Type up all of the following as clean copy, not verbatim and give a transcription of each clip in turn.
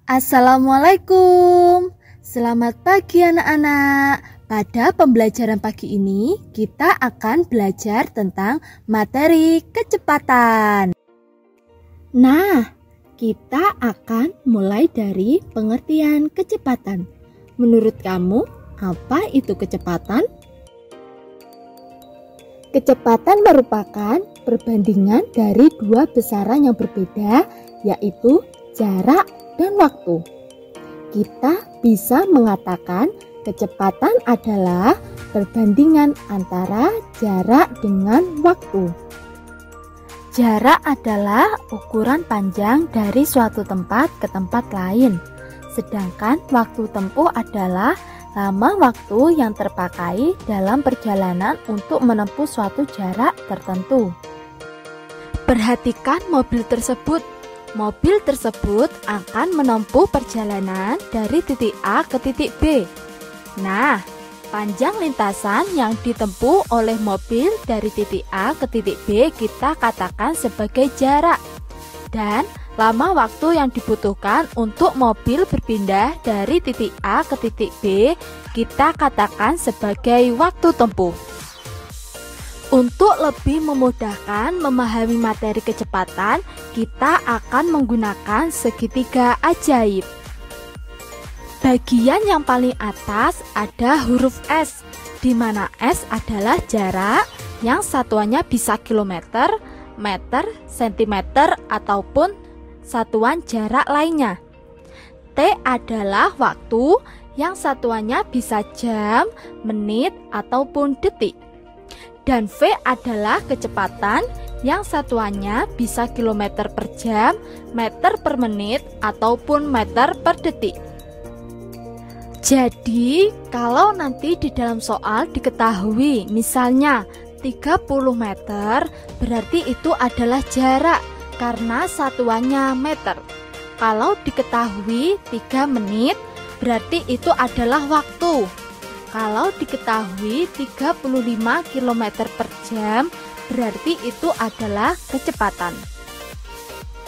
Assalamualaikum. Selamat pagi anak-anak. Pada pembelajaran pagi ini kita akan belajar tentang materi kecepatan. Nah, kita akan mulai dari pengertian kecepatan. Menurut kamu, apa itu kecepatan? Kecepatan merupakan perbandingan dari dua besaran yang berbeda, yaitu jarak dan waktu. Kita bisa mengatakan kecepatan adalah perbandingan antara jarak dengan waktu. Jarak adalah ukuran panjang dari suatu tempat ke tempat lain, sedangkan waktu tempuh adalah lama waktu yang terpakai dalam perjalanan untuk menempuh suatu jarak tertentu. Perhatikan mobil tersebut. Mobil tersebut akan menempuh perjalanan dari titik A ke titik B. Nah, panjang lintasan yang ditempuh oleh mobil dari titik A ke titik B kita katakan sebagai jarak. Dan lama waktu yang dibutuhkan untuk mobil berpindah dari titik A ke titik B kita katakan sebagai waktu tempuh. Untuk lebih memudahkan memahami materi kecepatan, kita akan menggunakan segitiga ajaib. Bagian yang paling atas ada huruf S, di mana S adalah jarak yang satuannya bisa kilometer, meter, sentimeter, ataupun satuan jarak lainnya. T adalah waktu yang satuannya bisa jam, menit, ataupun detik. Dan V adalah kecepatan yang satuannya bisa kilometer per jam, meter per menit, ataupun meter per detik. Jadi, kalau nanti di dalam soal diketahui misalnya 30 meter, berarti itu adalah jarak karena satuannya meter. Kalau diketahui 3 menit, berarti itu adalah waktu. Kalau diketahui 35 km per jam, berarti itu adalah kecepatan.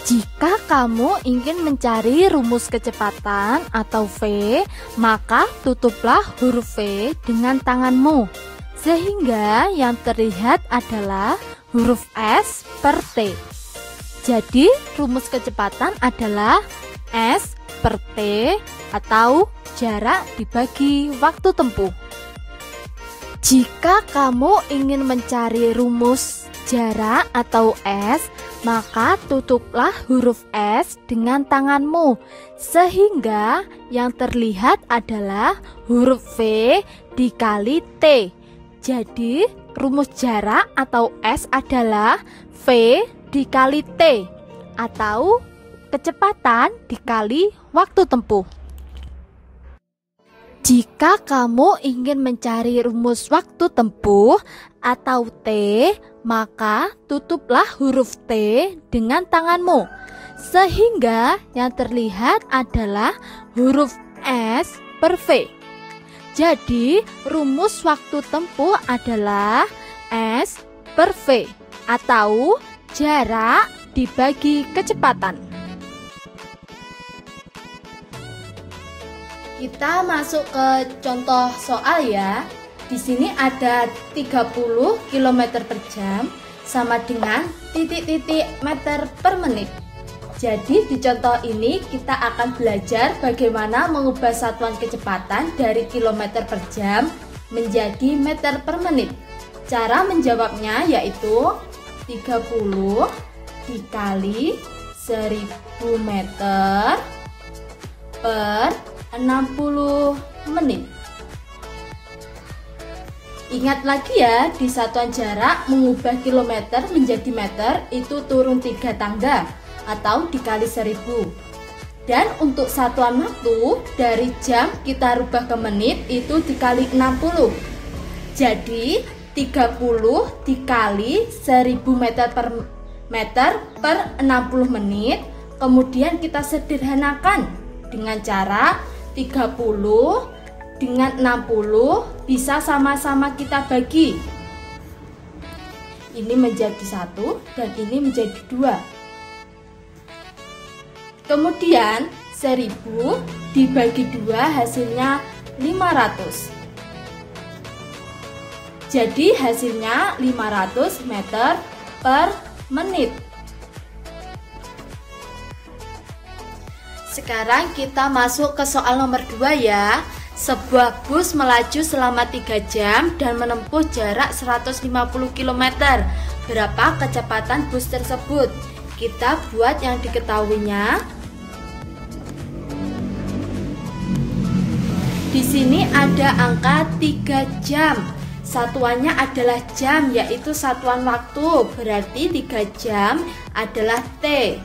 Jika kamu ingin mencari rumus kecepatan atau V, maka tutuplah huruf V dengan tanganmu, sehingga yang terlihat adalah huruf S per T. Jadi, rumus kecepatan adalah S per T atau jarak dibagi waktu tempuh. Jika kamu ingin mencari rumus jarak atau S, maka tutuplah huruf S dengan tanganmu, sehingga yang terlihat adalah huruf V dikali T. Jadi, rumus jarak atau S adalah V dikali T, atau kecepatan dikali waktu tempuh. Jika kamu ingin mencari rumus waktu tempuh atau T, maka tutuplah huruf T dengan tanganmu, sehingga yang terlihat adalah huruf S per V. Jadi, rumus waktu tempuh adalah S per V, atau jarak dibagi kecepatan. Kita masuk ke contoh soal ya. Di sini ada 30 km per jam sama dengan titik-titik meter per menit. Jadi di contoh ini kita akan belajar bagaimana mengubah satuan kecepatan dari kilometer per jam menjadi meter per menit. Cara menjawabnya yaitu 30 dikali 1000 meter per 60 menit. Ingat lagi ya, di satuan jarak mengubah kilometer menjadi meter itu turun 3 tangga atau dikali 1000. Dan untuk satuan waktu dari jam kita rubah ke menit itu dikali 60. Jadi 30 dikali 1000 meter per 60 menit. Kemudian kita sederhanakan dengan cara 30 dengan 60 bisa sama-sama kita bagi. Ini menjadi 1 dan ini menjadi 2. Kemudian 1000 dibagi 2 hasilnya 500. Jadi hasilnya 500 meter per menit. Sekarang kita masuk ke soal nomor 2 ya. Sebuah bus melaju selama 3 jam dan menempuh jarak 150 km. Berapa kecepatan bus tersebut? Kita buat yang diketahuinya. Di sini ada angka 3 jam. Satuannya adalah jam, yaitu satuan waktu. Berarti 3 jam adalah T.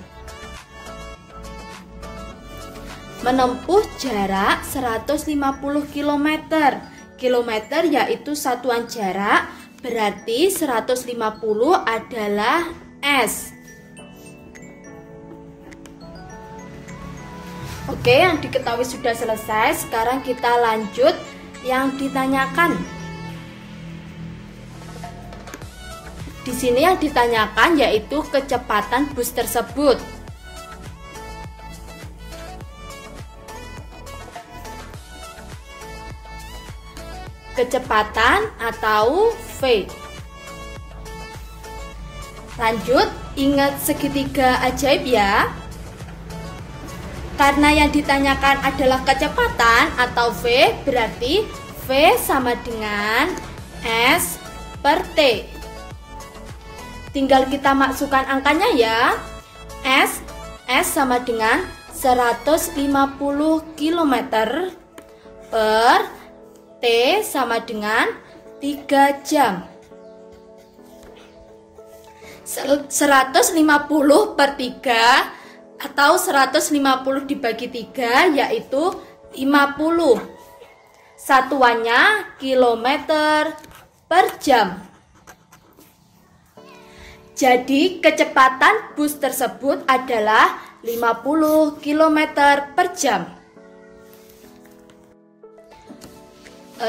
Menempuh jarak 150 km. Kilometer yaitu satuan jarak, berarti 150 adalah S. Oke, yang diketahui sudah selesai. Sekarang kita lanjut yang ditanyakan. Di sini yang ditanyakan yaitu kecepatan bus tersebut. Kecepatan atau V. Lanjut, ingat segitiga ajaib ya. Karena yang ditanyakan adalah kecepatan atau V, berarti V sama dengan S per T. Tinggal kita masukkan angkanya ya. S sama dengan 150 km per T sama dengan 3 jam. 150 per 3 atau 150 dibagi 3 yaitu 50. Satuannya kilometer per jam. Jadi kecepatan bus tersebut adalah 50 km per jam.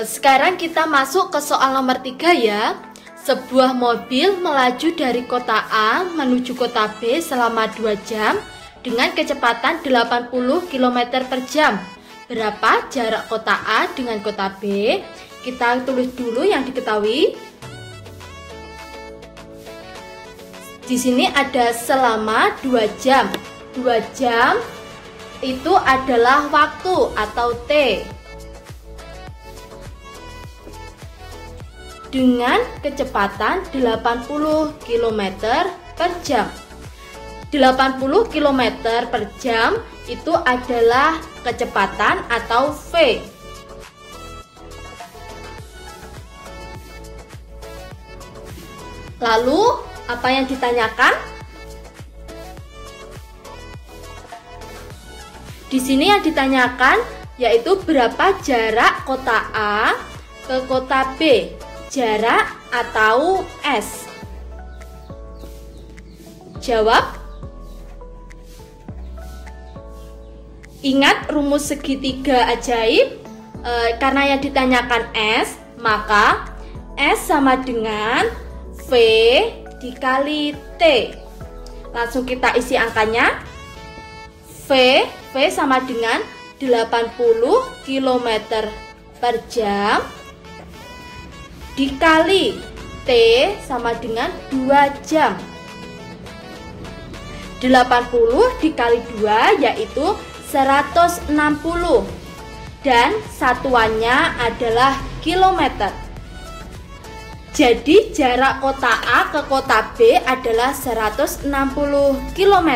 Sekarang kita masuk ke soal nomor 3 ya. Sebuah mobil melaju dari kota A menuju kota B selama 2 jam dengan kecepatan 80 km per jam. Berapa jarak kota A dengan kota B? Kita tulis dulu yang diketahui. Di sini ada selama 2 jam. 2 jam itu adalah waktu atau T. Dengan kecepatan 80 km per jam. 80 km per jam itu adalah kecepatan atau V. Lalu, apa yang ditanyakan? Di sini yang ditanyakan yaitu berapa jarak kota A ke kota B. Jarak atau S? Jawab. Ingat rumus segitiga ajaib. Karena yang ditanyakan S, maka S sama dengan V dikali T. Langsung kita isi angkanya. V sama dengan 80 km per jam dikali T sama dengan 2 jam. 80 dikali 2 yaitu 160 dan satuannya adalah kilometer. Jadi jarak kota A ke kota B adalah 160 km.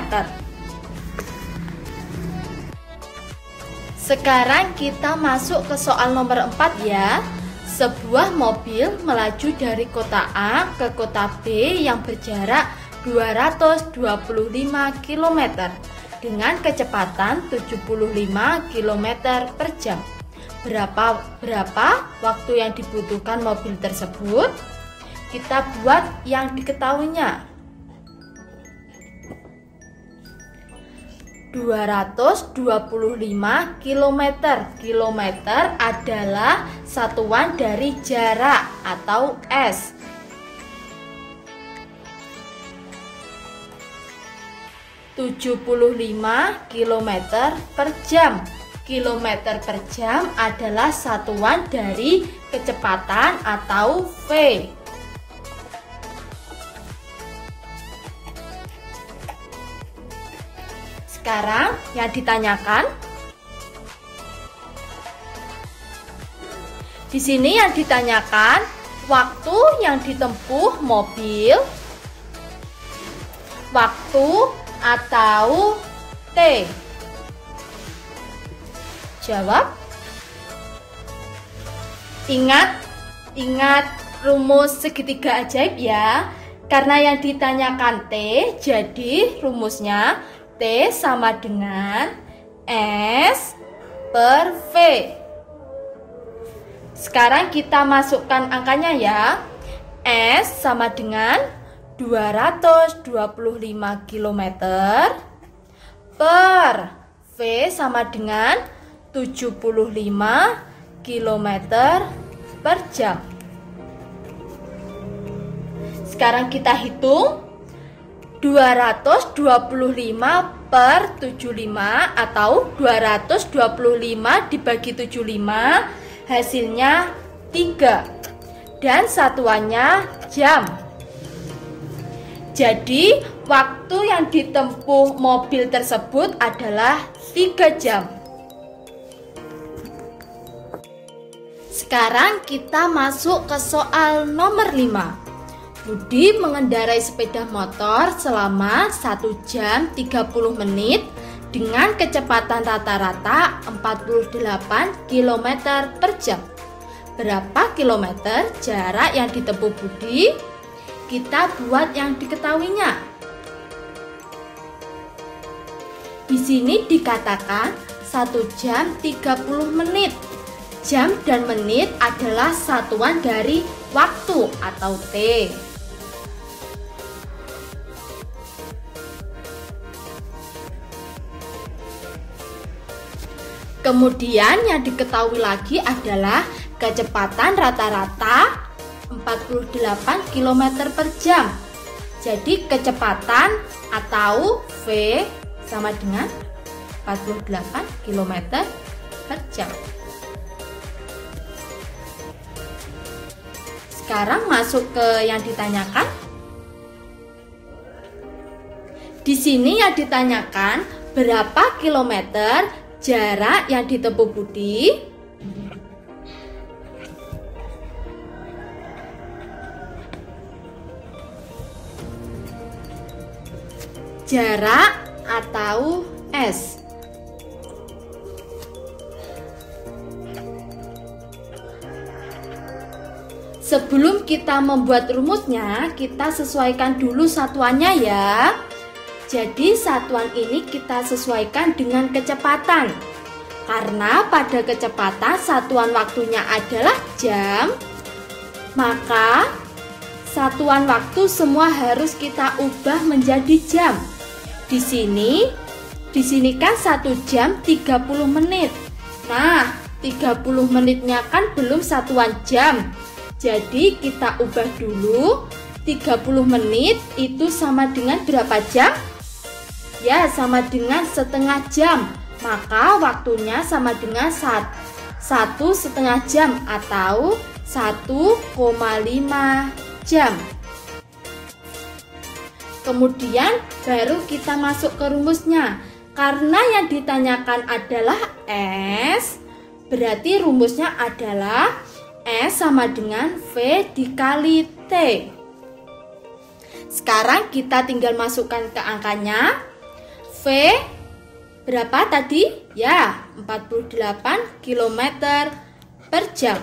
Sekarang kita masuk ke soal nomor 4 ya. Sebuah mobil melaju dari kota A ke kota B yang berjarak 225 km dengan kecepatan 75 km per jam. Berapa waktu yang dibutuhkan mobil tersebut? Kita buat yang diketahuinya. 225 km. Kilometer adalah satuan dari jarak atau S. 75 km per jam. Kilometer per jam adalah satuan dari kecepatan atau V. Sekarang yang ditanyakan, di sini yang ditanyakan waktu yang ditempuh mobil, waktu atau T. Jawab. Ingat rumus segitiga ajaib ya. Karena yang ditanyakan T, jadi rumusnya T sama dengan S per V. Sekarang kita masukkan angkanya ya. S sama dengan 225 km per V sama dengan 75 km per jam. Sekarang kita hitung 225 per 75 atau 225 dibagi 75 hasilnya 3 dan satuannya jam. Jadi waktu yang ditempuh mobil tersebut adalah 3 jam. Sekarang kita masuk ke soal nomor 5. Budi mengendarai sepeda motor selama 1 jam 30 menit dengan kecepatan rata-rata 48 km per jam. Berapa kilometer jarak yang ditempuh Budi? Kita buat yang diketahuinya. Di sini dikatakan 1 jam 30 menit. Jam dan menit adalah satuan dari waktu atau T. Kemudian yang diketahui lagi adalah kecepatan rata-rata 48 km per jam. Jadi kecepatan atau V sama dengan 48 km per jam. Sekarang masuk ke yang ditanyakan. Di sini yang ditanyakan berapa kilometer jarak yang ditempuh Budi? Jarak atau S. Sebelum kita membuat rumusnya, kita sesuaikan dulu satuannya ya. Jadi satuan ini kita sesuaikan dengan kecepatan. Karena pada kecepatan satuan waktunya adalah jam, maka satuan waktu semua harus kita ubah menjadi jam. Di sini kan 1 jam 30 menit. Nah, 30 menitnya kan belum satuan jam. Jadi kita ubah dulu 30 menit itu sama dengan berapa jam? Ya, sama dengan setengah jam. Maka waktunya sama dengan 1,5 jam atau 1,5 jam. Kemudian baru kita masuk ke rumusnya. Karena yang ditanyakan adalah S, berarti rumusnya adalah S sama dengan V dikali T. Sekarang kita tinggal masukkan ke angkanya. V berapa tadi? Ya, 48 km per jam.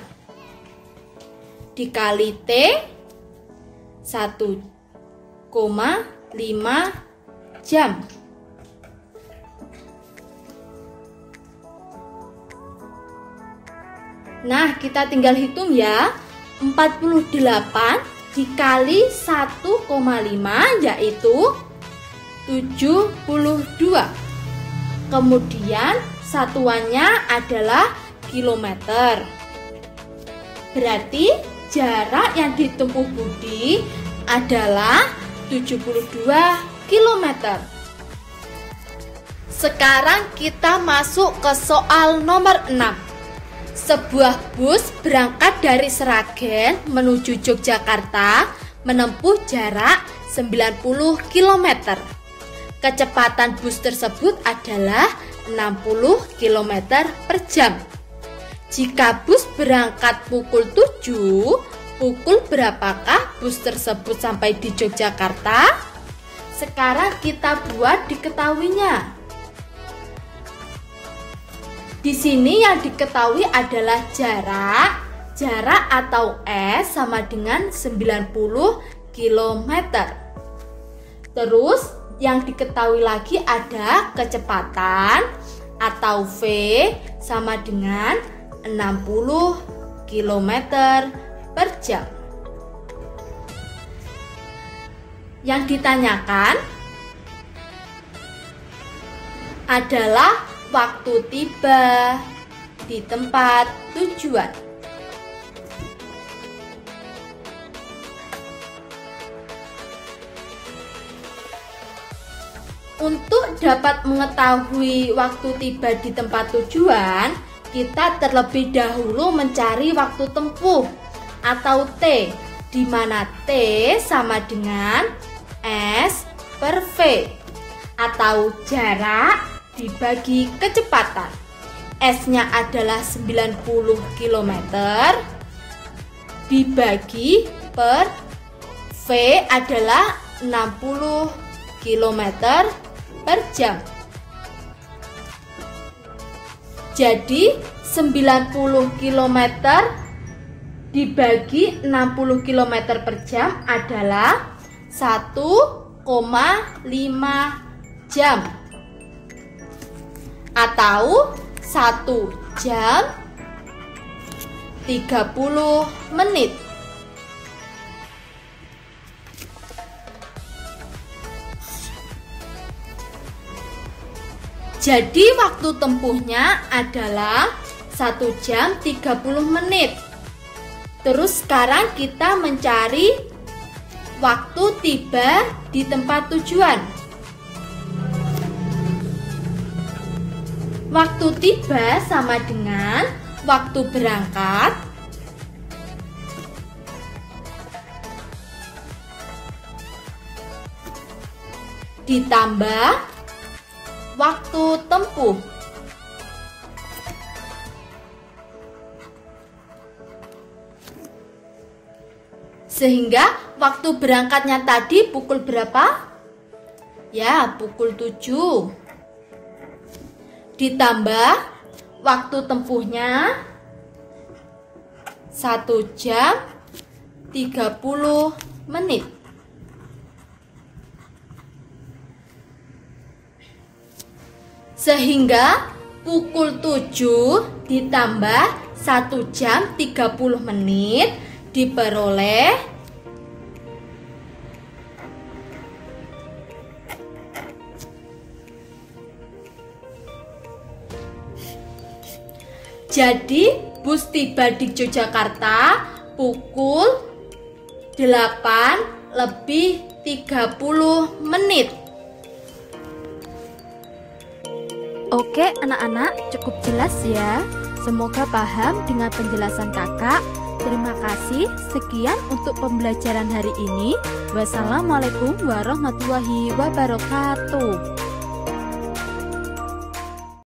Dikali T 1,5 jam. Nah, kita tinggal hitung ya. 48 dikali 1,5 yaitu 72. Kemudian satuannya adalah kilometer. Berarti jarak yang ditempuh Budi adalah 72 km. Sekarang kita masuk ke soal nomor 6. Sebuah bus berangkat dari Sragen menuju Yogyakarta menempuh jarak 90 km. Kecepatan bus tersebut adalah 60 km per jam. Jika bus berangkat pukul 7, pukul berapakah bus tersebut sampai di Yogyakarta? Sekarang kita buat diketahuinya. Di sini yang diketahui adalah jarak. Jarak atau S sama dengan 90 km. Terus yang diketahui lagi ada kecepatan atau V sama dengan 60 km per jam. Yang ditanyakan adalah waktu tiba di tempat tujuan. Untuk dapat mengetahui waktu tiba di tempat tujuan, kita terlebih dahulu mencari waktu tempuh atau T, di mana T sama dengan S per V atau jarak dibagi kecepatan. S-nya adalah 90 km dibagi per V adalah 60 km per jam. Jadi 90 km dibagi 60 km per jam adalah 1,5 jam atau 1 jam 30 menit. Jadi waktu tempuhnya adalah 1 jam 30 menit. Terus sekarang kita mencari waktu tiba di tempat tujuan. Waktu tiba sama dengan waktu berangkat ditambah waktu tempuh. Sehingga waktu berangkatnya tadi pukul berapa? Ya, pukul 7. Ditambah waktu tempuhnya 1 jam 30 menit. Sehingga pukul 7 ditambah 1 jam 30 menit diperoleh jadi bus tiba di Yogyakarta pukul 8:30 menit. Oke anak-anak, cukup jelas ya. Semoga paham dengan penjelasan kakak. Terima kasih. Sekian untuk pembelajaran hari ini. Wassalamualaikum warahmatullahi wabarakatuh.